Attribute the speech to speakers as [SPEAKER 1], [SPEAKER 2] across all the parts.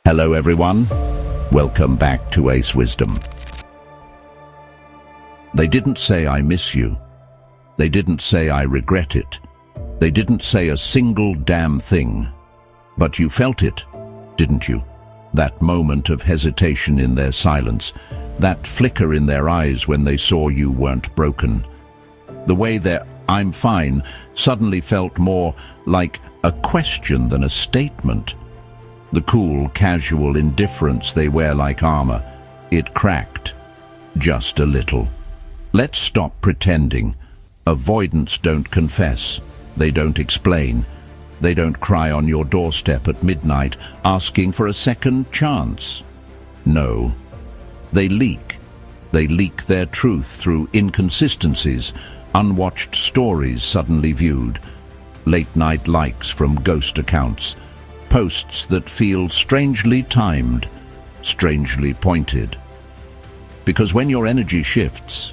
[SPEAKER 1] Hello everyone, welcome back to Ace Wisdom. They didn't say I miss you. They didn't say I regret it. They didn't say a single damn thing. But you felt it, didn't you? That moment of hesitation in their silence, that flicker in their eyes when they saw you weren't broken. The way their "I'm fine" suddenly felt more like a question than a statement. The cool, casual indifference they wear like armor, it cracked. Just a little. Let's stop pretending. Avoidants don't confess. They don't explain. They don't cry on your doorstep at midnight asking for a second chance. No. They leak. They leak their truth through inconsistencies, unwatched stories suddenly viewed, late-night likes from ghost accounts, posts that feel strangely timed, strangely pointed. Because when your energy shifts,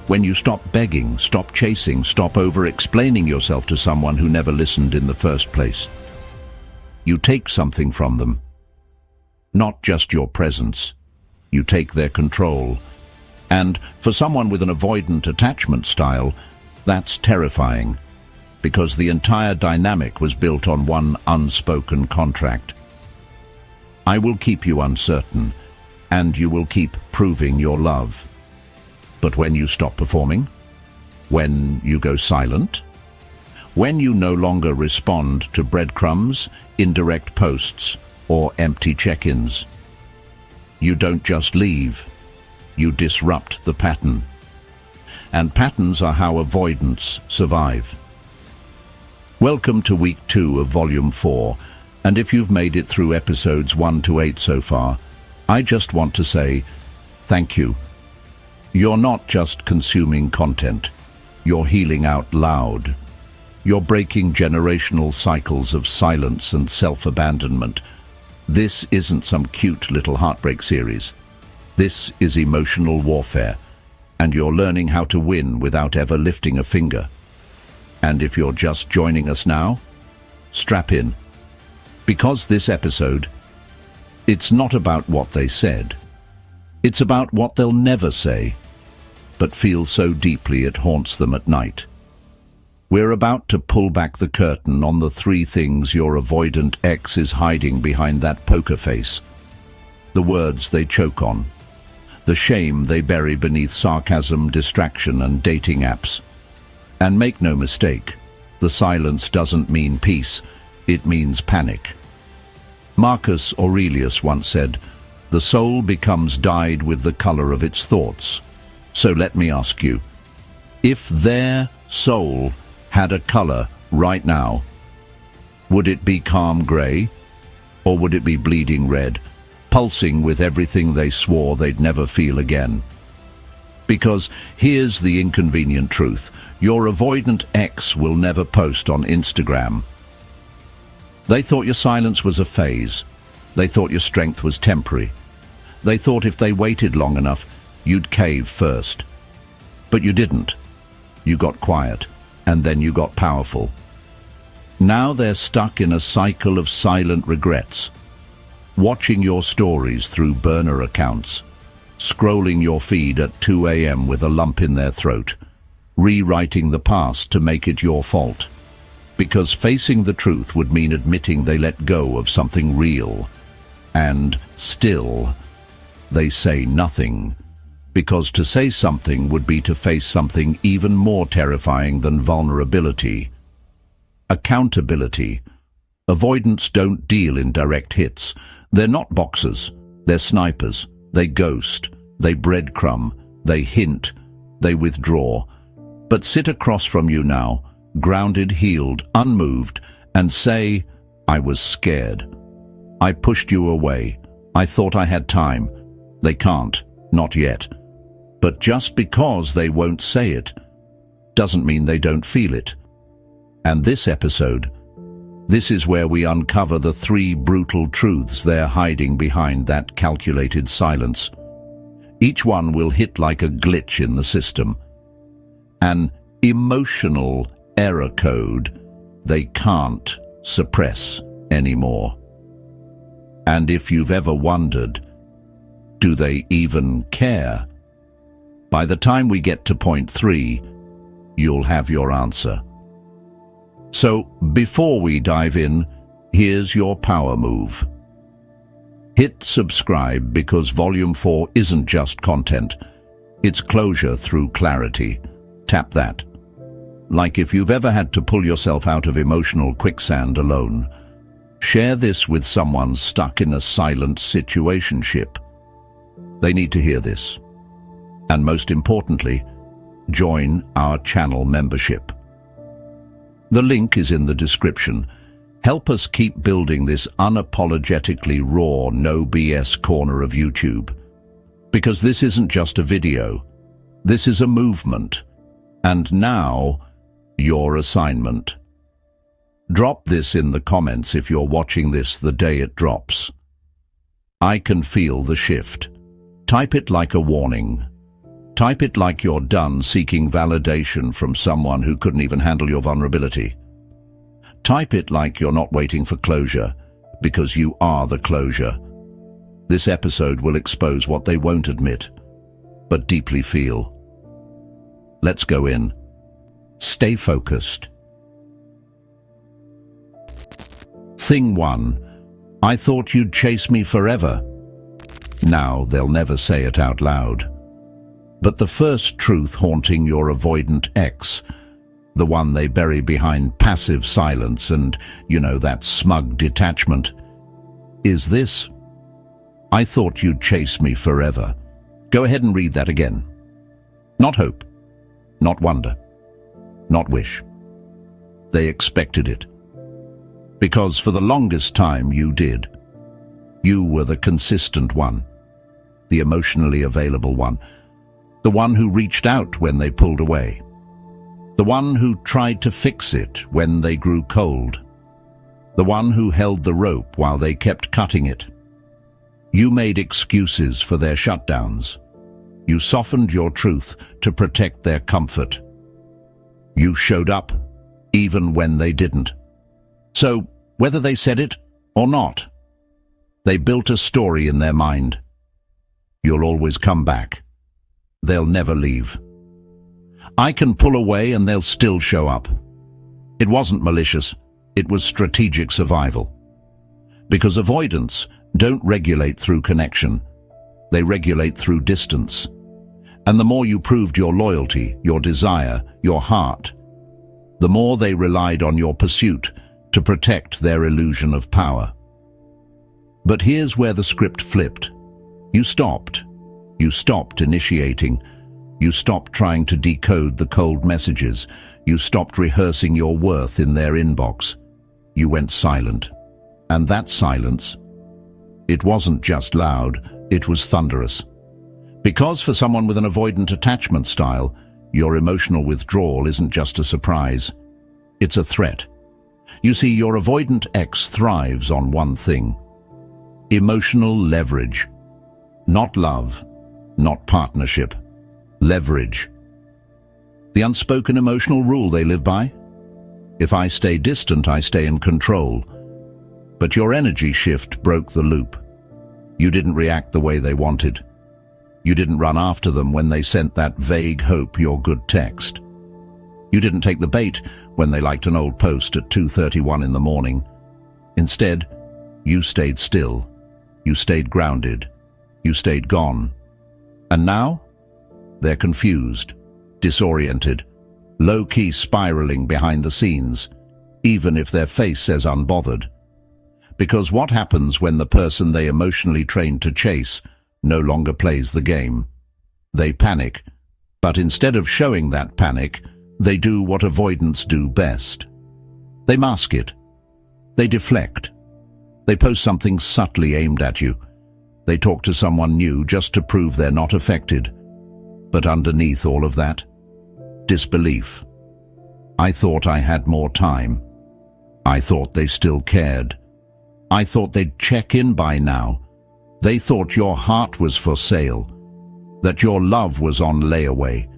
[SPEAKER 1] when you stop begging, stop chasing, stop over-explaining yourself to someone who never listened in the first place, you take something from them. Not just your presence. You take their control. And for someone with an avoidant attachment style, that's terrifying, because the entire dynamic was built on one unspoken contract. I will keep you uncertain, and you will keep proving your love. But when you stop performing, when you go silent, when you no longer respond to breadcrumbs, indirect posts, or empty check-ins, you don't just leave, you disrupt the pattern. And patterns are how avoidants survive. Welcome to week 2 of volume 4, and if you've made it through episodes 1 to 8 so far, I just want to say thank you. You're not just consuming content, you're healing out loud. You're breaking generational cycles of silence and self-abandonment. This isn't some cute little heartbreak series. This is emotional warfare, and you're learning how to win without ever lifting a finger. And if you're just joining us now, strap in. Because this episode, it's not about what they said. It's about what they'll never say, but feel so deeply it haunts them at night. We're about to pull back the curtain on the 3 things your avoidant ex is hiding behind that poker face. The words they choke on. The shame they bury beneath sarcasm, distraction, and dating apps. And make no mistake, the silence doesn't mean peace, it means panic. Marcus Aurelius once said, "The soul becomes dyed with the color of its thoughts." So let me ask you, if their soul had a color right now, would it be calm gray, or would it be bleeding red, pulsing with everything they swore they'd never feel again? Because here's the inconvenient truth. Your avoidant ex will never post on Instagram. They thought your silence was a phase. They thought your strength was temporary. They thought if they waited long enough, you'd cave first. But you didn't. You got quiet, and then you got powerful. Now they're stuck in a cycle of silent regrets, watching your stories through burner accounts, scrolling your feed at 2 a.m. with a lump in their throat, rewriting the past to make it your fault. Because facing the truth would mean admitting they let go of something real. And still, they say nothing. Because to say something would be to face something even more terrifying than vulnerability. Accountability. Avoidants don't deal in direct hits. They're not boxers. They're snipers. They ghost. They breadcrumb. They hint. They withdraw. But sit across from you now, grounded, healed, unmoved, and say, "I was scared. I pushed you away. I thought I had time." They can't. Not yet. But just because they won't say it, doesn't mean they don't feel it. And this episode, this is where we uncover the 3 brutal truths they're hiding behind that calculated silence. Each one will hit like a glitch in the system. An emotional error code they can't suppress anymore. And if you've ever wondered, do they even care? By the time we get to point 3, you'll have your answer. So, before we dive in, here's your power move. Hit subscribe, because Volume 4 isn't just content, it's closure through clarity. Tap that. Like if you've ever had to pull yourself out of emotional quicksand alone. Share this with someone stuck in a silent situationship. They need to hear this. And most importantly, join our channel membership. The link is in the description. Help us keep building this unapologetically raw, no BS corner of YouTube. Because this isn't just a video. This is a movement. And now, your assignment. Drop this in the comments if you're watching this the day it drops. I can feel the shift. Type it like a warning. Type it like you're done seeking validation from someone who couldn't even handle your vulnerability. Type it like you're not waiting for closure, because you are the closure. This episode will expose what they won't admit, but deeply feel. Let's go in. Stay focused. Thing 1. I thought you'd chase me forever. Now they'll never say it out loud. But the first truth haunting your avoidant ex, the one they bury behind passive silence and, that smug detachment, is this: I thought you'd chase me forever. Go ahead and read that again. Not hope, not wonder, not wish. They expected it. Because for the longest time you did. You were the consistent one, the emotionally available one, the one who reached out when they pulled away, the one who tried to fix it when they grew cold, the one who held the rope while they kept cutting it. You made excuses for their shutdowns. You softened your truth to protect their comfort. You showed up, even when they didn't. So, whether they said it or not, they built a story in their mind. You'll always come back. They'll never leave. I can pull away and they'll still show up. It wasn't malicious, it was strategic survival. Because avoidants don't regulate through connection, they regulate through distance. And the more you proved your loyalty, your desire, your heart, the more they relied on your pursuit to protect their illusion of power. But here's where the script flipped. You stopped. You stopped initiating. You stopped trying to decode the cold messages. You stopped rehearsing your worth in their inbox. You went silent. And that silence, it wasn't just loud, it was thunderous. Because for someone with an avoidant attachment style, your emotional withdrawal isn't just a surprise. It's a threat. You see, your avoidant ex thrives on one thing: emotional leverage. Not love, not partnership. Leverage. The unspoken emotional rule they live by? If I stay distant, I stay in control. But your energy shift broke the loop. You didn't react the way they wanted. You didn't run after them when they sent that vague hope you're good text. You didn't take the bait when they liked an old post at 2:31 in the morning. Instead, you stayed still. You stayed grounded. You stayed gone. And now, they're confused, disoriented, low-key spiraling behind the scenes, even if their face says unbothered. Because what happens when the person they emotionally trained to chase no longer plays the game? They panic, but instead of showing that panic, they do what avoidants do best. They mask it. They deflect. They post something subtly aimed at you. They talk to someone new just to prove they're not affected. But underneath all of that, disbelief. I thought I had more time. I thought they still cared. I thought they'd check in by now. They thought your heart was for sale, that your love was on layaway,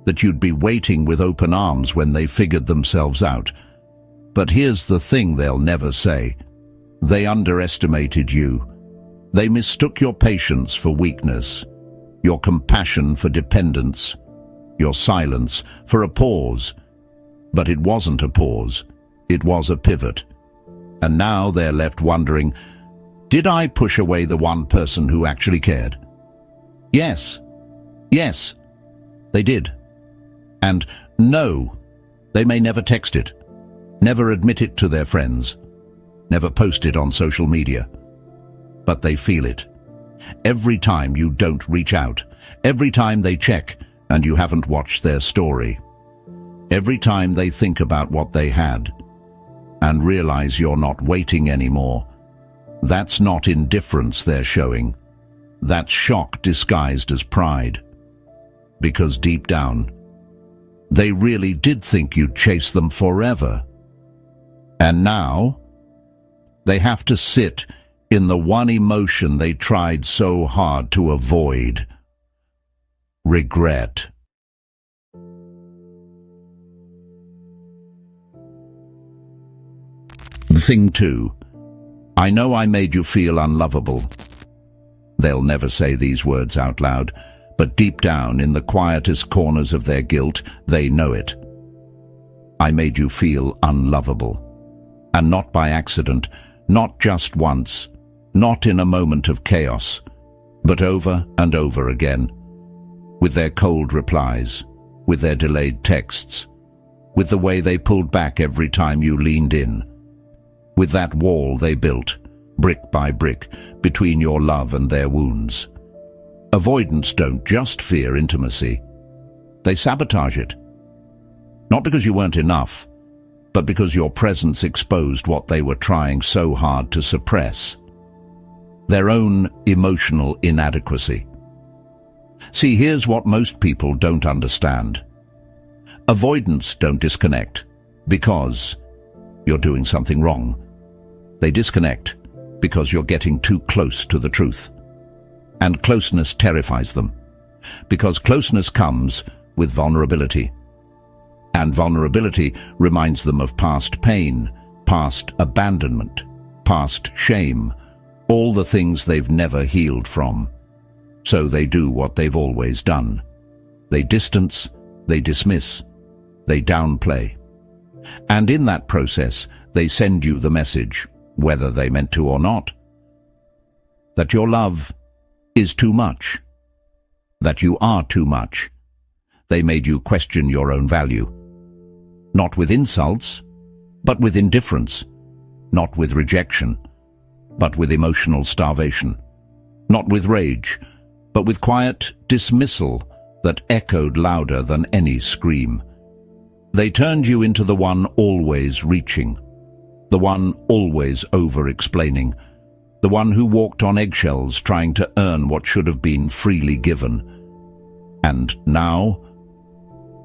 [SPEAKER 1] that you'd be waiting with open arms when they figured themselves out. But here's the thing they'll never say. They underestimated you. They mistook your patience for weakness, your compassion for dependence, your silence for a pause. But it wasn't a pause. It was a pivot. And now they're left wondering, did I push away the one person who actually cared? Yes. Yes, they did. And no, they may never text it, never admit it to their friends, never post it on social media. But they feel it. Every time you don't reach out, every time they check and you haven't watched their story, every time they think about what they had and realize you're not waiting anymore. That's not indifference they're showing. That's shock disguised as pride. Because deep down, they really did think you'd chase them forever. And now, they have to sit in the one emotion they tried so hard to avoid: regret. Thing 2. I know I made you feel unlovable. They'll never say these words out loud, but deep down in the quietest corners of their guilt, they know it. I made you feel unlovable. And not by accident, not just once, not in a moment of chaos, but over and over again. With their cold replies, with their delayed texts, with the way they pulled back every time you leaned in, with that wall they built, brick by brick, between your love and their wounds. Avoidants don't just fear intimacy. They sabotage it. Not because you weren't enough, but because your presence exposed what they were trying so hard to suppress: their own emotional inadequacy. See, here's what most people don't understand. Avoidants don't disconnect because you're doing something wrong. They disconnect because you're getting too close to the truth. And closeness terrifies them, because closeness comes with vulnerability. And vulnerability reminds them of past pain, past abandonment, past shame, all the things they've never healed from. So they do what they've always done. They distance, they dismiss, they downplay. And in that process, they send you the message, whether they meant to or not, that your love is too much, that you are too much. They made you question your own value. Not with insults, but with indifference. Not with rejection, but with emotional starvation. Not with rage, but with quiet dismissal that echoed louder than any scream. They turned you into the one always reaching, the one always over-explaining, the one who walked on eggshells trying to earn what should have been freely given. And now,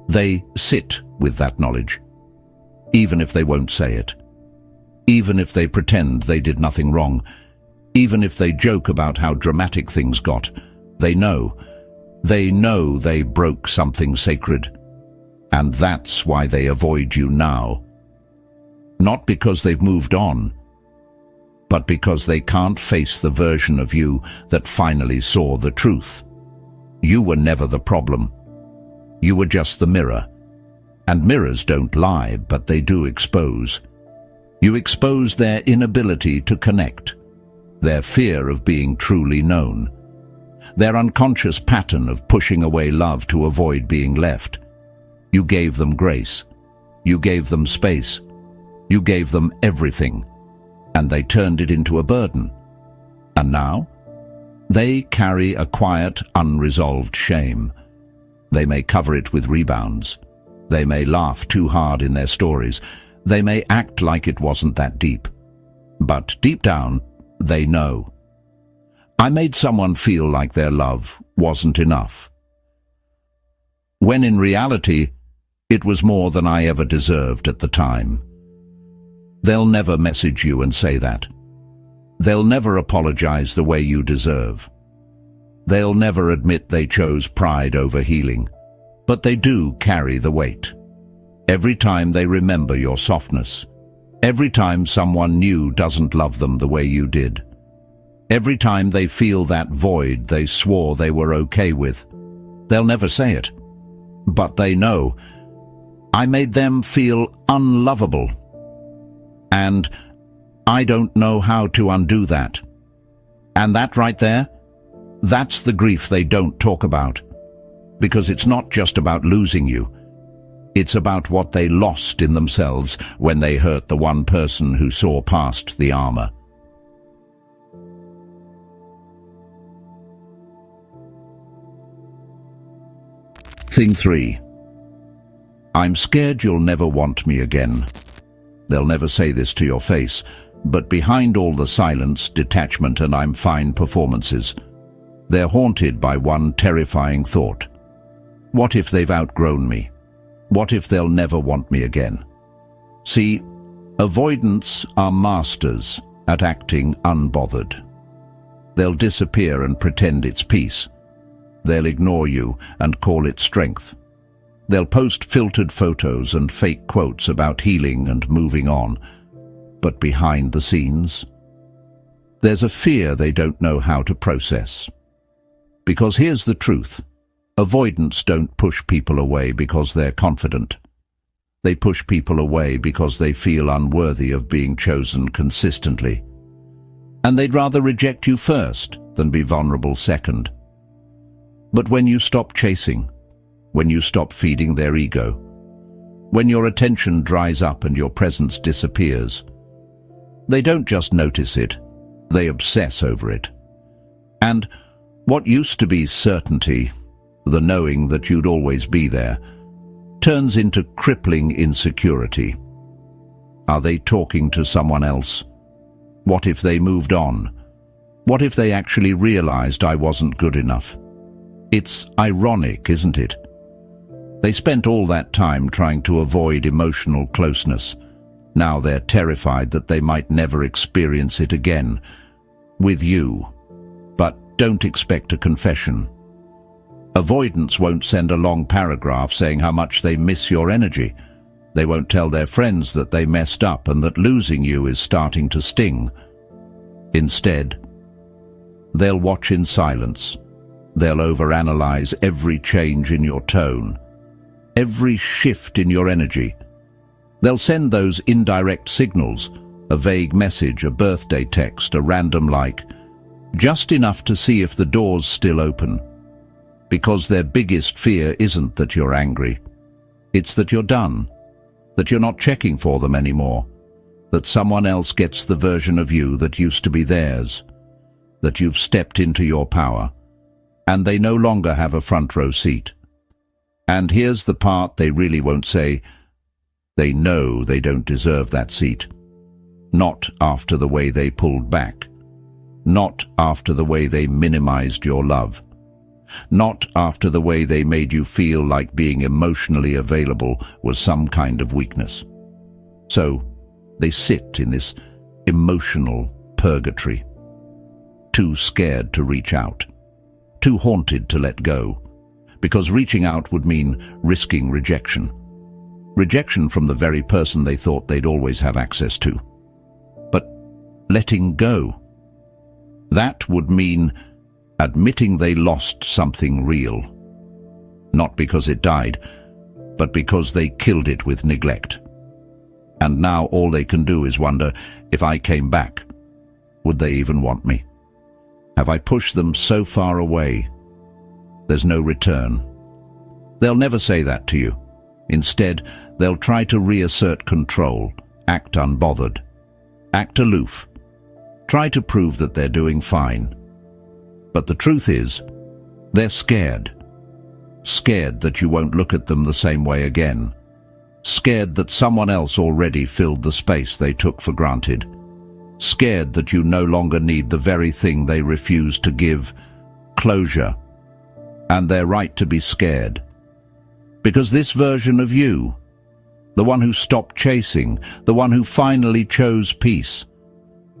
[SPEAKER 1] they sit with that knowledge, even if they won't say it, even if they pretend they did nothing wrong, even if they joke about how dramatic things got. They know they broke something sacred, and that's why they avoid you now. Not because they've moved on, but because they can't face the version of you that finally saw the truth. You were never the problem. You were just the mirror. And mirrors don't lie, but they do expose. You expose their inability to connect, their fear of being truly known, their unconscious pattern of pushing away love to avoid being left. You gave them grace. You gave them space. You gave them everything, and they turned it into a burden. And now, they carry a quiet, unresolved shame. They may cover it with rebounds. They may laugh too hard in their stories. They may act like it wasn't that deep. But deep down, they know. I made someone feel like their love wasn't enough, when in reality, it was more than I ever deserved at the time. They'll never message you and say that. They'll never apologize the way you deserve. They'll never admit they chose pride over healing, but they do carry the weight. Every time they remember your softness, Every time someone new doesn't love them the way you did. Every time they feel that void they swore they were okay with. They'll never say it, but they know. I made them feel unlovable. And I don't know how to undo that. And that right there, that's the grief they don't talk about. Because it's not just about losing you. It's about what they lost in themselves when they hurt the one person who saw past the armor. Thing 3. I'm scared you'll never want me again. They'll never say this to your face, but behind all the silence, detachment, and I'm fine performances, they're haunted by one terrifying thought. What if they've outgrown me? What if they'll never want me again? See, avoidants are masters at acting unbothered. They'll disappear and pretend it's peace. They'll ignore you and call it strength. They'll post filtered photos and fake quotes about healing and moving on. But behind the scenes, there's a fear they don't know how to process. Because here's the truth. Avoidants don't push people away because they're confident. They push people away because they feel unworthy of being chosen consistently. And they'd rather reject you first than be vulnerable second. But when you stop chasing, when you stop feeding their ego, when your attention dries up and your presence disappears, they don't just notice it, they obsess over it. And what used to be certainty, the knowing that you'd always be there, turns into crippling insecurity. Are they talking to someone else? What if they moved on? What if they actually realized I wasn't good enough? It's ironic, isn't it? They spent all that time trying to avoid emotional closeness. Now they're terrified that they might never experience it again. With you. But don't expect a confession. Avoidants won't send a long paragraph saying how much they miss your energy. They won't tell their friends that they messed up and that losing you is starting to sting. Instead, they'll watch in silence. They'll overanalyze every change in your tone, every shift in your energy. They'll send those indirect signals, a vague message, a birthday text, a random like, just enough to see if the door's still open. Because their biggest fear isn't that you're angry. It's that you're done, that you're not checking for them anymore, that someone else gets the version of you that used to be theirs, that you've stepped into your power, and they no longer have a front row seat. And here's the part they really won't say. They know they don't deserve that seat. Not after the way they pulled back. Not after the way they minimized your love. Not after the way they made you feel like being emotionally available was some kind of weakness. So they sit in this emotional purgatory. Too scared to reach out. Too haunted to let go, because reaching out would mean risking rejection. Rejection from the very person they thought they'd always have access to. But letting go, that would mean admitting they lost something real. Not because it died, but because they killed it with neglect. And now all they can do is wonder, if I came back, would they even want me? Have I pushed them so far away? There's no return. They'll never say that to you. Instead, they'll try to reassert control, act unbothered, act aloof, try to prove that they're doing fine. But the truth is, they're scared. Scared that you won't look at them the same way again. Scared that someone else already filled the space they took for granted. Scared that you no longer need the very thing they refuse to give, closure. And they're right to be scared. Because this version of you, the one who stopped chasing, the one who finally chose peace,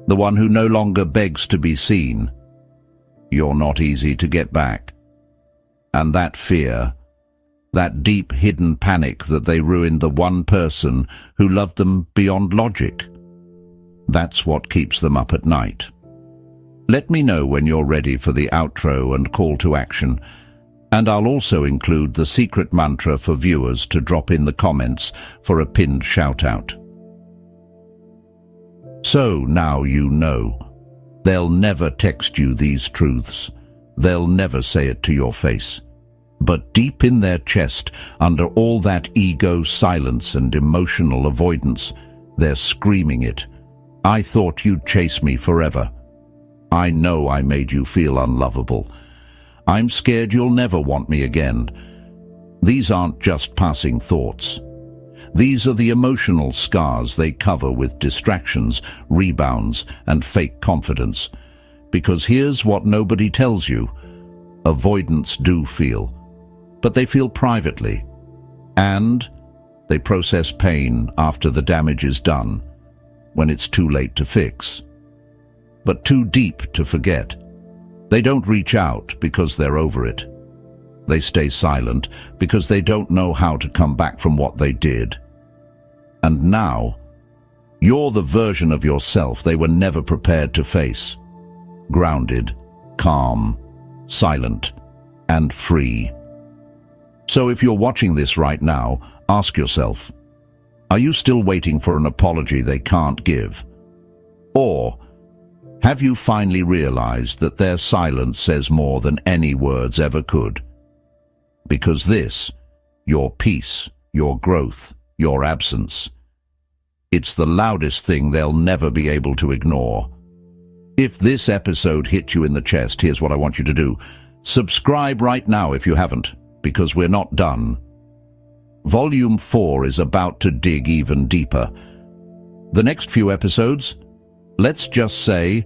[SPEAKER 1] the one who no longer begs to be seen, you're not easy to get back. And that fear, that deep hidden panic that they ruined the one person who loved them beyond logic, That's what keeps them up at night. Let me know when you're ready for the outro and call to action, and I'll also include the secret mantra for viewers to drop in the comments for a pinned shout-out. So now you know. They'll never text you these truths. They'll never say it to your face. But deep in their chest, under all that ego silence and emotional avoidance, they're screaming it. I thought you'd chase me forever. I know I made you feel unlovable. I'm scared you'll never want me again. These aren't just passing thoughts. These are the emotional scars they cover with distractions, rebounds, and fake confidence. Because here's what nobody tells you. Avoidants do feel, but they feel privately. And they process pain after the damage is done, when it's too late to fix. But too deep to forget. They don't reach out because they're over it. They stay silent because they don't know how to come back from what they did. And now, you're the version of yourself they were never prepared to face. Grounded, calm, silent, and free. So if you're watching this right now, ask yourself, are you still waiting for an apology they can't give? Or have you finally realized that their silence says more than any words ever could? Because this, your peace, your growth, your absence, it's the loudest thing they'll never be able to ignore. If this episode hit you in the chest, here's what I want you to do. Subscribe right now if you haven't, because we're not done. Volume 4 is about to dig even deeper. The next few episodes, let's just say,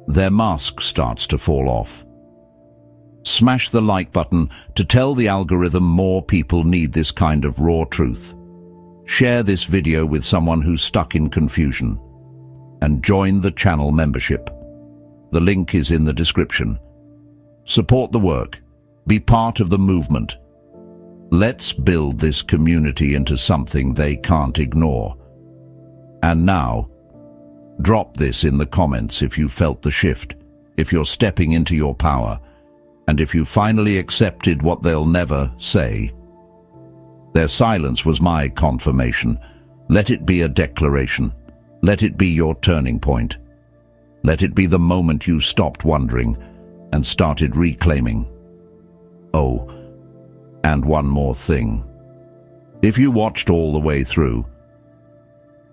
[SPEAKER 1] their mask starts to fall off. Smash the like button to tell the algorithm more people need this kind of raw truth. Share this video with someone who's stuck in confusion. And join the channel membership. The link is in the description. Support the work. Be part of the movement. Let's build this community into something they can't ignore. And now, drop this in the comments if you felt the shift, if you're stepping into your power, and if you finally accepted what they'll never say. Their silence was my confirmation. Let it be a declaration. Let it be your turning point. Let it be the moment you stopped wondering and started reclaiming. Oh, and one more thing. If you watched all the way through,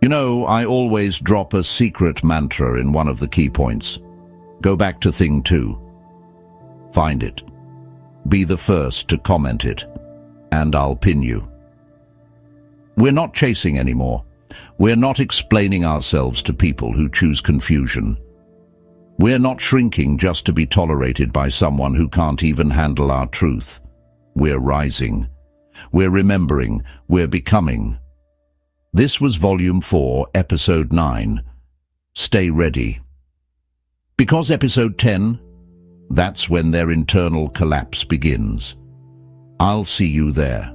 [SPEAKER 1] you know, I always drop a secret mantra in one of the key points. Go back to thing 2. Find it. Be the first to comment it, and I'll pin you. We're not chasing anymore. We're not explaining ourselves to people who choose confusion. We're not shrinking just to be tolerated by someone who can't even handle our truth. We're rising. We're remembering. We're becoming. This was Volume 4, Episode 9. Stay ready. Because Episode 10, that's when their internal collapse begins. I'll see you there.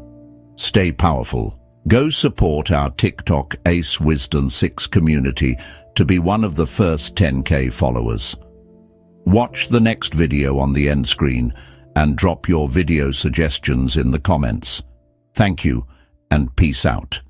[SPEAKER 1] Stay powerful. Go support our TikTok Ace Wisdom 6 community to be one of the first 10K followers. Watch the next video on the end screen and drop your video suggestions in the comments. Thank you and peace out.